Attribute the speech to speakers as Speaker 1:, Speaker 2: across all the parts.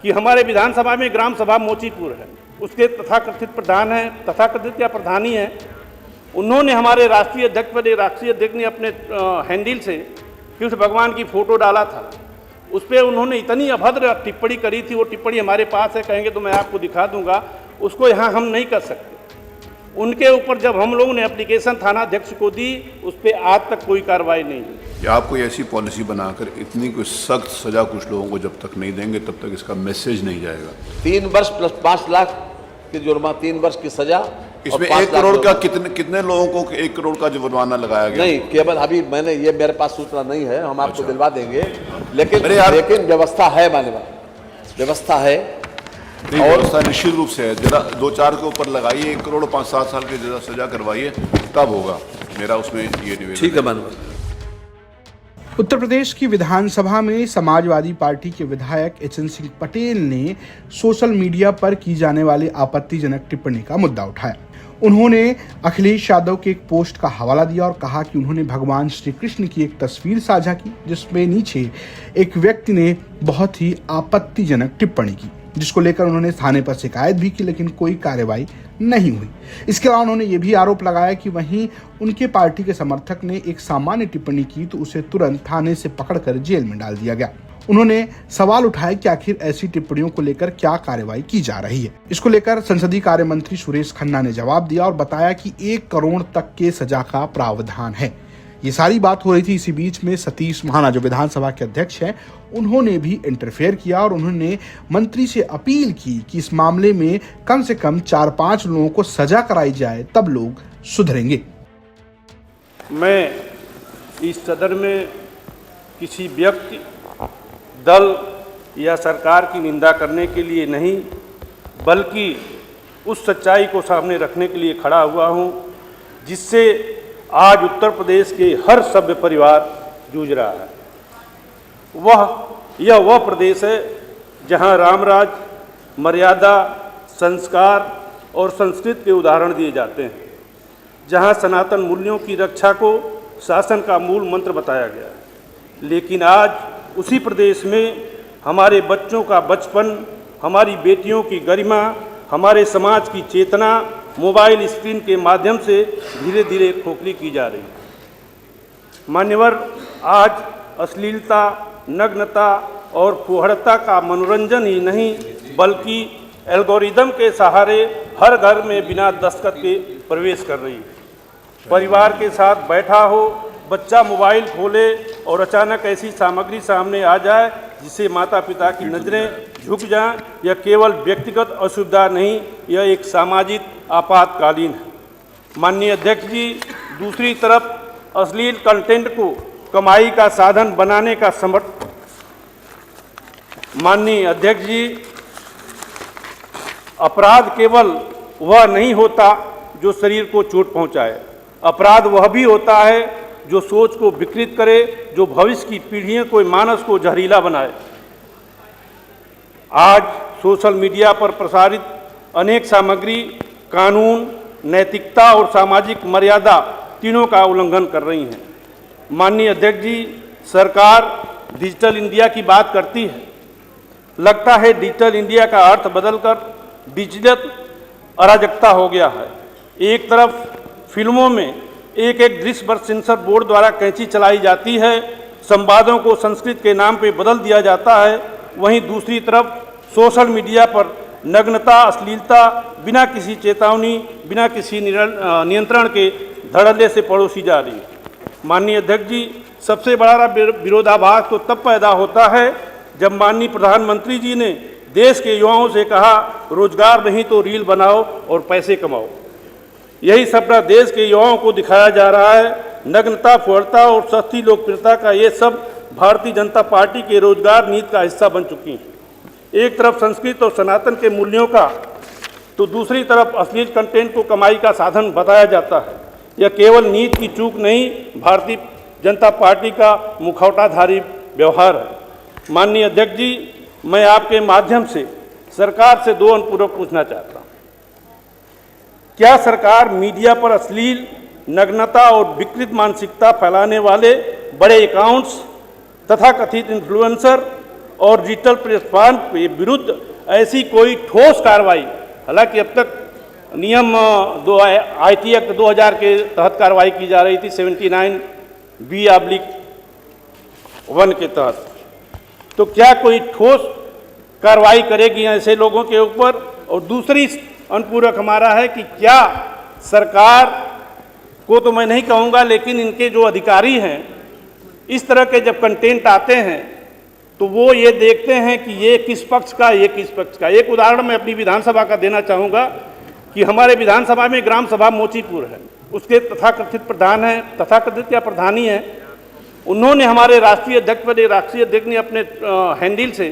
Speaker 1: कि हमारे विधानसभा में ग्राम सभा मोचीपुर है, उसके तथाकथित प्रधान हैं, तथाकथित या प्रधानी हैं, उन्होंने हमारे राष्ट्रीय अध्यक्ष पर, राष्ट्रीय अध्यक्ष ने अपने हैंडल से कृष्ण भगवान की फ़ोटो डाला था। उस पर उन्होंने इतनी अभद्र टिप्पणी करी थी, वो टिप्पणी हमारे पास है, कहेंगे तो मैं आपको दिखा दूंगा, उसको यहाँ हम नहीं कर सकते। उनके ऊपर जब हम लोगों ने एप्लीकेशन थाना अध्यक्ष को दी, उस पर आज तक कोई कार्रवाई नहीं हुई।
Speaker 2: कि आप कोई ऐसी पॉलिसी बनाकर इतनी कोई सख्त सजा कुछ लोगों को जब तक नहीं देंगे तब तक इसका मैसेज नहीं जाएगा।
Speaker 3: 3 वर्ष प्लस 5 लाख की जुर्माना, 3 वर्ष की सजा।
Speaker 2: इसमें 1 करोड़ का कितने लोगों को 1 करोड़ का जुर्माना लगाया गया?
Speaker 3: नहीं, केवल अभी मैंने ये, मेरे पास सूचना नहीं है, हम आपको दिलवा देंगे, लेकिन व्यवस्था है, मानवा व्यवस्था है।
Speaker 2: और व्यवस्था निश्चित रूप से है। जरा 2-4 के ऊपर लगाइए, 1 करोड़ 5-7 साल की सजा करवाइए, तब होगा मेरा उसमें ये निवेदन।
Speaker 3: ठीक है मानवा।
Speaker 4: उत्तर प्रदेश की विधानसभा में समाजवादी पार्टी के विधायक एचएन सिंह पटेल ने सोशल मीडिया पर की जाने वाली आपत्तिजनक टिप्पणी का मुद्दा उठाया। उन्होंने अखिलेश यादव के एक पोस्ट का हवाला दिया और कहा कि उन्होंने भगवान श्री कृष्ण की एक तस्वीर साझा की, जिसमें नीचे एक व्यक्ति ने बहुत ही आपत्तिजनक टिप्पणी की, जिसको लेकर उन्होंने थाने पर शिकायत भी की, लेकिन कोई कार्रवाई नहीं हुई। इसके अलावा उन्होंने ये भी आरोप लगाया कि वहीं उनके पार्टी के समर्थक ने एक सामान्य टिप्पणी की तो उसे तुरंत थाने से पकड़कर जेल में डाल दिया गया। उन्होंने सवाल उठाया कि आखिर ऐसी टिप्पणियों को लेकर क्या कार्रवाई की जा रही है। इसको लेकर संसदीय कार्य मंत्री सुरेश खन्ना ने जवाब दिया और बताया कि 1 करोड़ तक के सजा का प्रावधान है। ये सारी बात हो रही थी, इसी बीच में सतीश महाना जो विधानसभा के अध्यक्ष हैं, उन्होंने भी इंटरफेयर किया और उन्होंने मंत्री से अपील की कि इस मामले में कम से कम 4-5 लोगों को सजा कराई जाए, तब लोग सुधरेंगे।
Speaker 1: मैं इस सदन में किसी व्यक्ति, दल या सरकार की निंदा करने के लिए नहीं, बल्कि उस सच्चाई को सामने रखने के लिए खड़ा हुआ हूँ जिससे आज उत्तर प्रदेश के हर सभ्य परिवार जूझ रहा है। वह प्रदेश है जहाँ रामराज, मर्यादा, संस्कार और संस्कृति के उदाहरण दिए जाते हैं, जहाँ सनातन मूल्यों की रक्षा को शासन का मूल मंत्र बताया गया है। लेकिन आज उसी प्रदेश में हमारे बच्चों का बचपन, हमारी बेटियों की गरिमा, हमारे समाज की चेतना मोबाइल स्क्रीन के माध्यम से धीरे धीरे खोखली की जा रही है। मान्यवर, आज अश्लीलता, नग्नता और फुहड़ता का मनोरंजन ही नहीं, बल्कि एल्गोरिदम के सहारे हर घर में बिना दस्तखत के प्रवेश कर रही है। परिवार के साथ बैठा हो, बच्चा मोबाइल खोले और अचानक ऐसी सामग्री सामने आ जाए जिससे माता पिता की नज़रें झुक जाएं, यह केवल व्यक्तिगत असुविधा नहीं, यह एक सामाजिक आपातकालीन है। माननीय अध्यक्ष जी, दूसरी तरफ अश्लील कंटेंट को कमाई का साधन बनाने का माननीय अध्यक्ष जी, अपराध केवल वह नहीं होता जो शरीर को चोट पहुंचाए, अपराध वह भी होता है जो सोच को विकृत करे, जो भविष्य की पीढ़ियों को, मानस को जहरीला बनाए। आज सोशल मीडिया पर प्रसारित अनेक सामग्री कानून, नैतिकता और सामाजिक मर्यादा तीनों का उल्लंघन कर रही हैं। माननीय अध्यक्ष जी, सरकार डिजिटल इंडिया की बात करती है, लगता है डिजिटल इंडिया का अर्थ बदलकर डिजिटल अराजकता हो गया है। एक तरफ फिल्मों में एक दृश्य पर सेंसर बोर्ड द्वारा कैंची चलाई जाती है, संवादों को संस्कृत के नाम पे बदल दिया जाता है, वहीं दूसरी तरफ सोशल मीडिया पर नग्नता, अश्लीलता बिना किसी चेतावनी, बिना किसी नियंत्रण के धड़ल्ले से परोसी जा रही है। माननीय अध्यक्ष जी, सबसे बड़ा विरोधाभास तो तब पैदा होता है जब माननीय प्रधानमंत्री जी ने देश के युवाओं से कहा, रोजगार नहीं तो रील बनाओ और पैसे कमाओ। यही सपना देश के युवाओं को दिखाया जा रहा है। नग्नता, फुहड़ता और सस्ती लोकप्रियता का ये सब भारतीय जनता पार्टी के रोजगार नीति का हिस्सा बन चुकी हैं। एक तरफ संस्कृत और सनातन के मूल्यों का, तो दूसरी तरफ अश्लील कंटेंट को कमाई का साधन बताया जाता है। यह केवल नीति की चूक नहीं, भारतीय जनता पार्टी का मुखौटाधारी व्यवहार है। माननीय अध्यक्ष जी, मैं आपके माध्यम से सरकार से 2 अनुपूरक पूछना चाहता हूँ। क्या सरकार मीडिया पर अश्लील, नग्नता और विकृत मानसिकता फैलाने वाले बड़े अकाउंट्स तथा कथित इन्फ्लुएंसर और डिजिटल प्लेटफॉर्म के विरुद्ध ऐसी कोई ठोस कार्रवाई, हालांकि अब तक नियम IT एक्ट 2000 के तहत कार्रवाई की जा रही थी 79B/1 के तहत, तो क्या कोई ठोस कार्रवाई करेगी ऐसे लोगों के ऊपर? और दूसरी अनुपूरक हमारा है कि क्या सरकार को तो मैं नहीं कहूँगा, लेकिन इनके जो अधिकारी हैं, इस तरह के जब कंटेंट आते हैं तो वो ये देखते हैं कि ये किस पक्ष का, ये किस पक्ष का। एक उदाहरण मैं अपनी विधानसभा का देना चाहूँगा कि हमारे विधानसभा में ग्राम सभा मोचीपुर है, उसके तथाकथित प्रधान हैं, तथाकथित या प्रधानी हैं, उन्होंने हमारे राष्ट्रीय अध्यक्ष ने अपने हैंडल से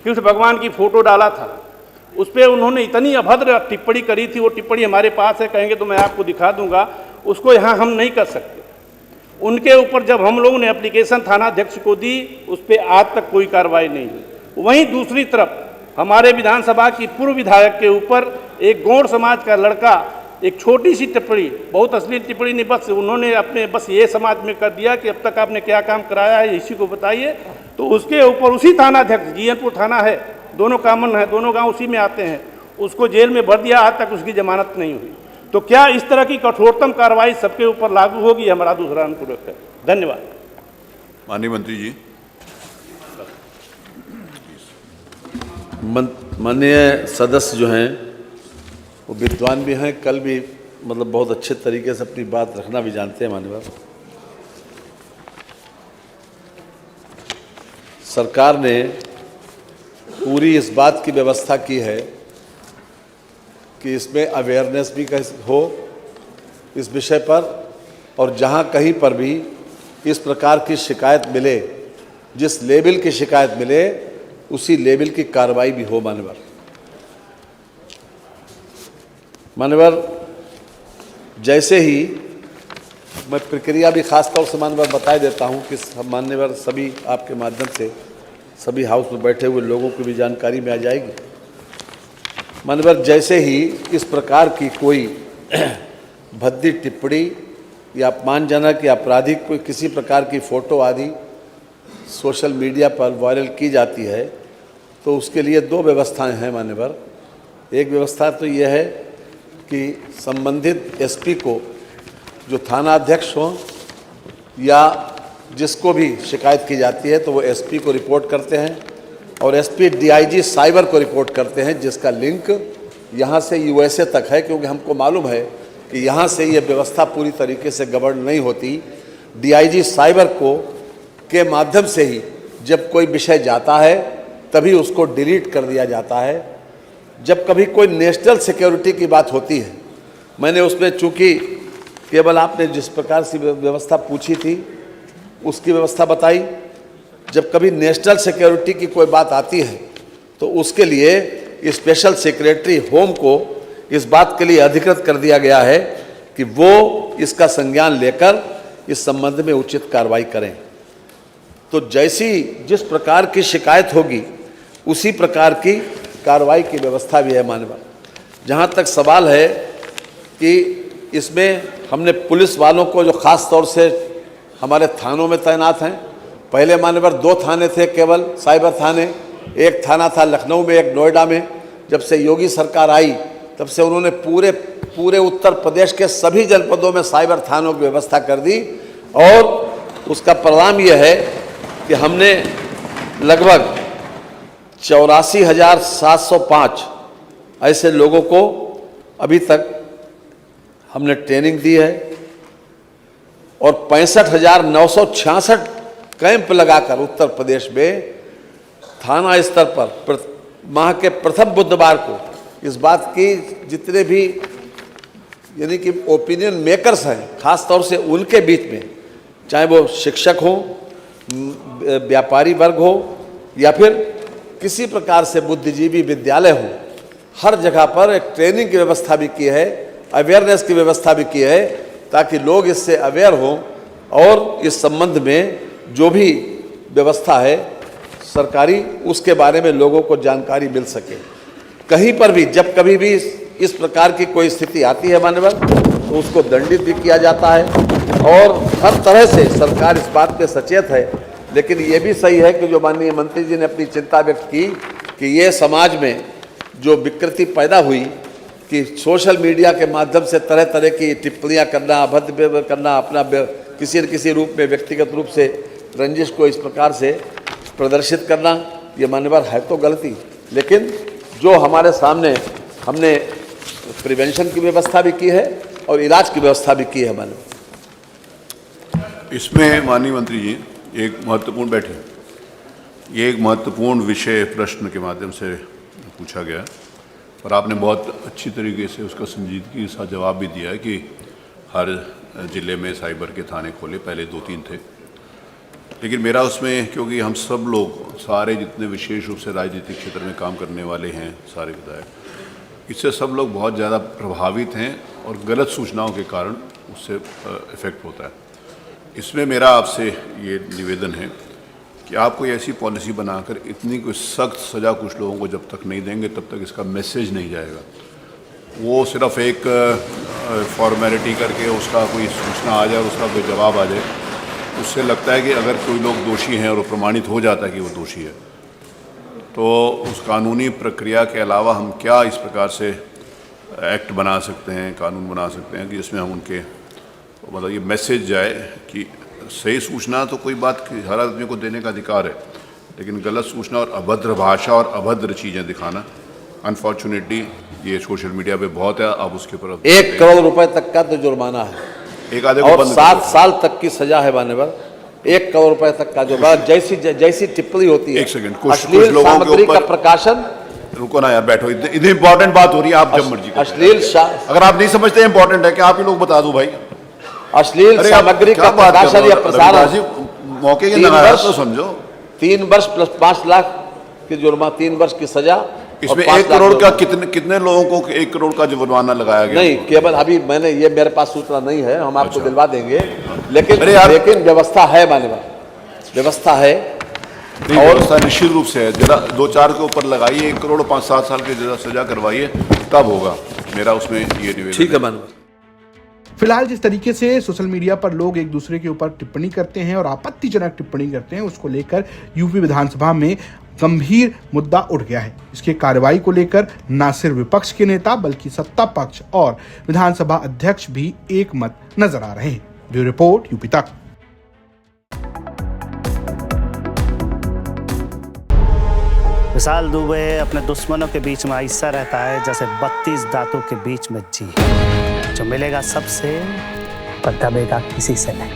Speaker 1: कृष्ण भगवान की फ़ोटो डाला था। उस पर उन्होंने इतनी अभद्र टिप्पणी करी थी, वो टिप्पणी हमारे पास है, कहेंगे तो मैं आपको दिखा दूंगा, उसको यहाँ हम नहीं कर सकते। उनके ऊपर जब हम लोगों ने एप्लीकेशन थाना अध्यक्ष को दी, उस पर आज तक कोई कार्रवाई नहीं हुई। वहीं दूसरी तरफ हमारे विधानसभा की पूर्व विधायक के ऊपर एक गौड़ समाज का लड़का एक छोटी सी टिप्पणी, बहुत अश्लील टिप्पणी नहीं, बस उन्होंने अपने बस ये समाज में कर दिया कि अब तक आपने क्या काम कराया है इसी को बताइए, तो उसके ऊपर उसी थाना अध्यक्ष, जीएनपुर थाना है, दोनों कामन है, दोनों गांव उसी में आते हैं, उसको जेल में भर दिया, आज तक उसकी जमानत नहीं हुई। तो क्या इस तरह की कठोरतम कार्रवाई सबके ऊपर लागू होगी? हमारा दूसरा अनुपूरक है। धन्यवाद।
Speaker 2: माननीय मंत्री जी।
Speaker 3: माननीय सदस्य जो हैं वो विद्वान भी हैं, कल भी मतलब बहुत अच्छे तरीके से अपनी बात रखना भी जानते हैं। माननीय सरकार ने पूरी इस बात की व्यवस्था की है कि इसमें अवेयरनेस भी हो इस विषय पर, और जहां कहीं पर भी इस प्रकार की शिकायत मिले, जिस लेवल की शिकायत मिले उसी लेवल की कार्रवाई भी हो। मान्यवर जैसे ही मैं प्रक्रिया भी खास तौर से मान्यवर बता देता हूं कि मान्यवर सभी आपके माध्यम से सभी हाउस में बैठे हुए लोगों को भी जानकारी में आ जाएगी। मान्यवर जैसे ही इस प्रकार की कोई भद्दी टिप्पणी या अपमानजनक या आपराधिक कोई किसी प्रकार की फ़ोटो आदि सोशल मीडिया पर वायरल की जाती है, तो उसके लिए दो व्यवस्थाएं हैं मान्यवर। एक व्यवस्था तो यह है कि संबंधित एसपी को, जो थाना अध्यक्ष हो या जिसको भी शिकायत की जाती है, तो वो एसपी को रिपोर्ट करते हैं और एसपी डीआईजी साइबर को रिपोर्ट करते हैं, जिसका लिंक यहाँ से यूएसए तक है, क्योंकि हमको मालूम है कि यहाँ से ये व्यवस्था पूरी तरीके से गवर्न नहीं होती। डीआईजी साइबर को के माध्यम से ही जब कोई विषय जाता है तभी उसको डिलीट कर दिया जाता है। जब कभी कोई नेशनल सिक्योरिटी की बात होती है, मैंने उसमें चूँकि केवल आपने जिस प्रकार से व्यवस्था पूछी थी उसकी व्यवस्था बताई, जब कभी नेशनल सिक्योरिटी की कोई बात आती है तो उसके लिए स्पेशल सेक्रेटरी होम को इस बात के लिए अधिकृत कर दिया गया है कि वो इसका संज्ञान लेकर इस संबंध में उचित कार्रवाई करें। तो जैसी जिस प्रकार की शिकायत होगी उसी प्रकार की कार्रवाई की व्यवस्था भी है माननीय। जहाँ तक सवाल है कि इसमें हमने पुलिस वालों को जो ख़ास तौर से हमारे थानों में तैनात हैं, पहले मान्यवर 2 थाने थे केवल साइबर थाने, एक थाना था लखनऊ में, एक नोएडा में। जब से योगी सरकार आई तब से उन्होंने पूरे उत्तर प्रदेश के सभी जनपदों में साइबर थानों की व्यवस्था कर दी, और उसका परिणाम यह है कि हमने लगभग 84,705 ऐसे लोगों को अभी तक हमने ट्रेनिंग दी है और 65,966 कैंप लगाकर उत्तर प्रदेश में थाना स्तर पर माह के प्रथम बुधवार को इस बात की जितने भी यानी कि ओपिनियन मेकर्स हैं, खास तौर से उनके बीच में, चाहे वो शिक्षक हो, व्यापारी वर्ग हो या फिर किसी प्रकार से बुद्धिजीवी विद्यालय हो, हर जगह पर एक ट्रेनिंग की व्यवस्था भी की है, अवेयरनेस की व्यवस्था भी की है, ताकि लोग इससे अवेयर हों और इस संबंध में जो भी व्यवस्था है सरकारी उसके बारे में लोगों को जानकारी मिल सके। कहीं पर भी जब कभी भी इस प्रकार की कोई स्थिति आती है माननीय, तो उसको दंडित भी किया जाता है और हर तरह से सरकार इस बात पे सचेत है लेकिन ये भी सही है कि जो माननीय मंत्री जी ने अपनी चिंता व्यक्त की कि ये समाज में जो विकृति पैदा हुई कि सोशल मीडिया के माध्यम से तरह तरह की टिप्पणियां करना, अभद्र व्यवहार करना, अपना किसी न किसी रूप में व्यक्तिगत रूप से रंजिश को इस प्रकार से प्रदर्शित करना, ये मान्यवर है तो गलती, लेकिन जो हमारे सामने हमने प्रिवेंशन की व्यवस्था भी की है और इलाज की व्यवस्था भी की है। मान्यवर
Speaker 2: इसमें माननीय मंत्री जी एक महत्वपूर्ण विषय प्रश्न के माध्यम से पूछा गया और आपने बहुत अच्छी तरीके से उसका संजीदगी के साथ जवाब भी दिया है कि हर ज़िले में साइबर के थाने खोले, पहले 2-3 थे। लेकिन मेरा उसमें, क्योंकि हम सब लोग सारे जितने विशेष रूप से राजनीतिक क्षेत्र में काम करने वाले हैं, सारे विधायक, इससे सब लोग बहुत ज़्यादा प्रभावित हैं और गलत सूचनाओं के कारण उससे इफ़ेक्ट होता है। इसमें मेरा आपसे ये निवेदन है कि आप कोई ऐसी पॉलिसी बनाकर इतनी कोई सख्त सज़ा कुछ लोगों को जब तक नहीं देंगे तब तक इसका मैसेज नहीं जाएगा। वो सिर्फ एक फॉर्मेलिटी करके उसका कोई सूचना आ जाए, उसका कोई जवाब आ जाए, उससे लगता है कि अगर कोई लोग दोषी हैं और वो प्रमाणित हो जाता है कि वो दोषी है, तो उस कानूनी प्रक्रिया के अलावा हम क्या इस प्रकार से एक्ट बना सकते हैं, कानून बना सकते हैं कि जिसमें हम उनके मतलब ये मैसेज जाए कि सही सूचना तो कोई बात हर आदमी को देने का अधिकार है, लेकिन गलत सूचना और अभद्र भाषा और अभद्र चीज़ें दिखाना अनफॉर्चुनेटली ये सोशल मीडिया पे बहुत है। अब उसके ऊपर
Speaker 3: 1 करोड़ रुपए तक का तो जुर्माना है,
Speaker 2: एक आधे
Speaker 3: और 7 साल तक की सजा है। मान्यवर 1 करोड़ रुपए तक का जुर्माना, जैसी टिप्पणी होती है,
Speaker 2: एक सेकंड, कुछ
Speaker 3: अश्लील
Speaker 2: लोगों के
Speaker 3: सामग्री का
Speaker 2: ऊपर
Speaker 3: प्रकाशन।
Speaker 2: रुको ना यार, बैठो, इतनी इंपॉर्टेंट बात हो रही है, आप जब मर्जी करो। अगर आप नहीं समझते इंपॉर्टेंट है कि आप ही लोग बता दो भाई।
Speaker 3: अश्लील सामग्री का प्रकाशन या प्रसारण
Speaker 2: मौके के लगाया तो समझो।
Speaker 3: 3 वर्ष प्लस 5 लाख की जुर्माना, 3 वर्ष की सजा।
Speaker 2: इसमें 1 करोड़ का कितने लोगों को 1 करोड़ का जुर्माना लगाया गया?
Speaker 3: नहीं, केवल अभी मैंने ये मेरे पास सूचना नहीं है, हम आपको दिलवा देंगे, लेकिन व्यवस्था है। मान्यवर व्यवस्था है
Speaker 2: और व्यवस्था निश्चित रूप से है। जरा 2-4 के ऊपर लगाइए, 1 करोड़ 5-7 साल की सजा करवाइए, तब होगा। मेरा उसमें ये निवेदन।
Speaker 3: ठीक है मान्यवर।
Speaker 4: फिलहाल जिस तरीके से सोशल मीडिया पर लोग एक दूसरे के ऊपर टिप्पणी करते हैं और आपत्तिजनक टिप्पणी करते हैं, उसको लेकर यूपी विधानसभा में गंभीर मुद्दा उठ गया है। इसके कार्रवाई को लेकर न सिर्फ विपक्ष के नेता बल्कि सत्ता पक्ष और विधानसभा अध्यक्ष भी एक मत नजर आ रहे हैं। ब्यूरो रिपोर्ट, यूपी तक।
Speaker 5: विशाल दुबे अपने दुश्मनों के बीच में ऐसा रहता है जैसे 32 दांतों के बीच में जी। जो मिलेगा सबसे पर दबेगा किसी से नहीं।